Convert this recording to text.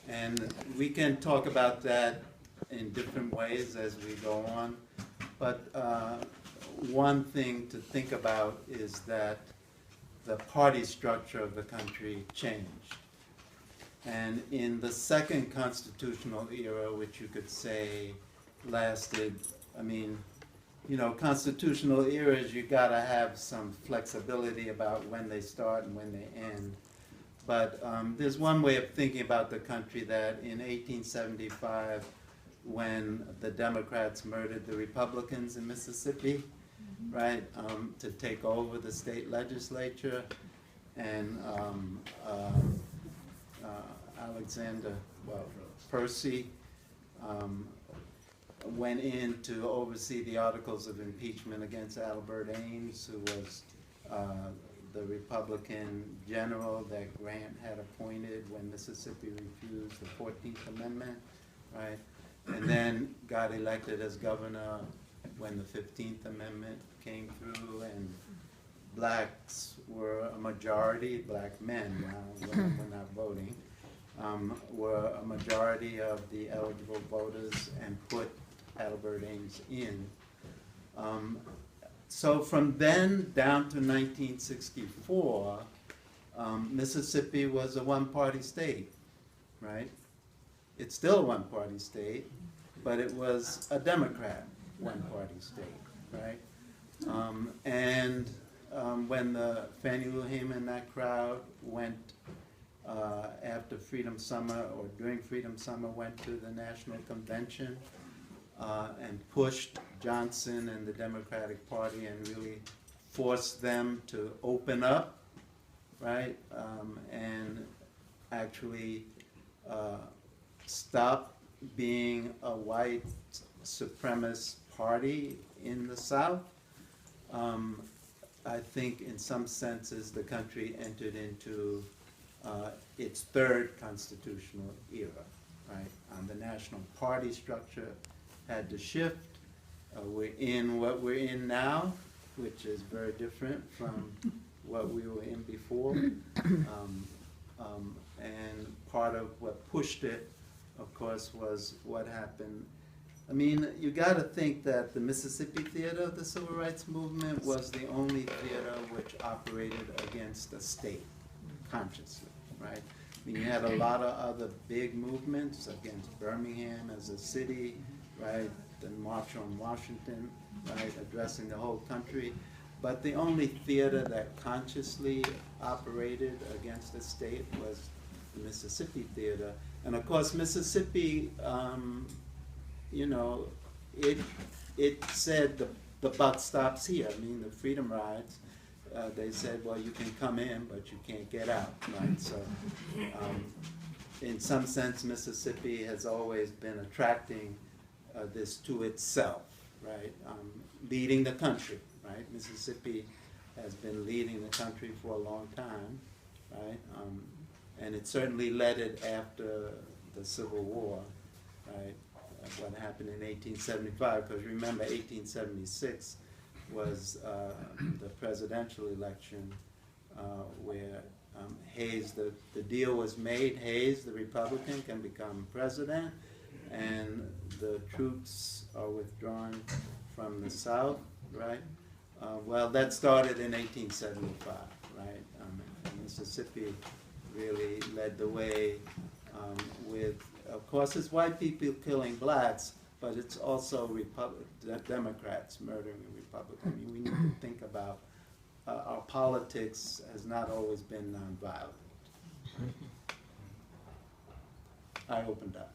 And we can talk about that in different ways as we go on. But one thing to think about is that the party structure of the country changed. And in the second constitutional era, which you could say lasted, I mean, you know, constitutional eras, you gotta have some flexibility about when they start and when they end. But there's one way of thinking about the country that in 1875, when the Democrats murdered the Republicans in Mississippi, right, to take over the state legislature, and Alexander, well, Percy went in to oversee the articles of impeachment against Albert Ames, who was the Republican general that Grant had appointed when Mississippi refused the 14th Amendment, right? And then got elected as governor when the 15th Amendment came through, and blacks were a majority, black men now, women were not voting, were a majority of the eligible voters and put Albert Ames in. So from then down to 1964, Mississippi was a one-party state, right? It's still a one-party state, but it was a Democrat one-party state, right? When the Fannie Lou Hamer, that crowd went after Freedom Summer, or during Freedom Summer, went to the National Convention and pushed Johnson and the Democratic Party and really forced them to open up, right? And actually stop being a white supremacist party in the South. I think in some senses the country entered into its third constitutional era, right? The national party structure had to shift. We're in what we're in now, which is very different from what we were in before. And part of what pushed it, of course, was what happened. I mean, you got to think that the Mississippi theater of the Civil Rights Movement was the only theater which operated against the state consciously, right? I mean, you had a lot of other big movements against Birmingham as a city, right? The March on Washington, right? Addressing the whole country. But the only theater that consciously operated against the state was the Mississippi theater. And of course, Mississippi, you know, it said the buck stops here. I mean, the Freedom Rides, they said, well, you can come in, but you can't get out, right? So, in some sense, Mississippi has always been attracting this to itself, right? Leading the country, right? Mississippi has been leading the country for a long time, right? And it certainly led it after the Civil War, right? What happened in 1875, because remember 1876 was the presidential election where Hayes, the deal was made, Hayes, the Republican, can become president, and the troops are withdrawn from the South, right? Well, that started in 1875, right? Mississippi really led the way with, of course, it's white people killing blacks, but it's also Democrats murdering the Republicans. I mean, we need to think about our politics has not always been nonviolent. I opened up.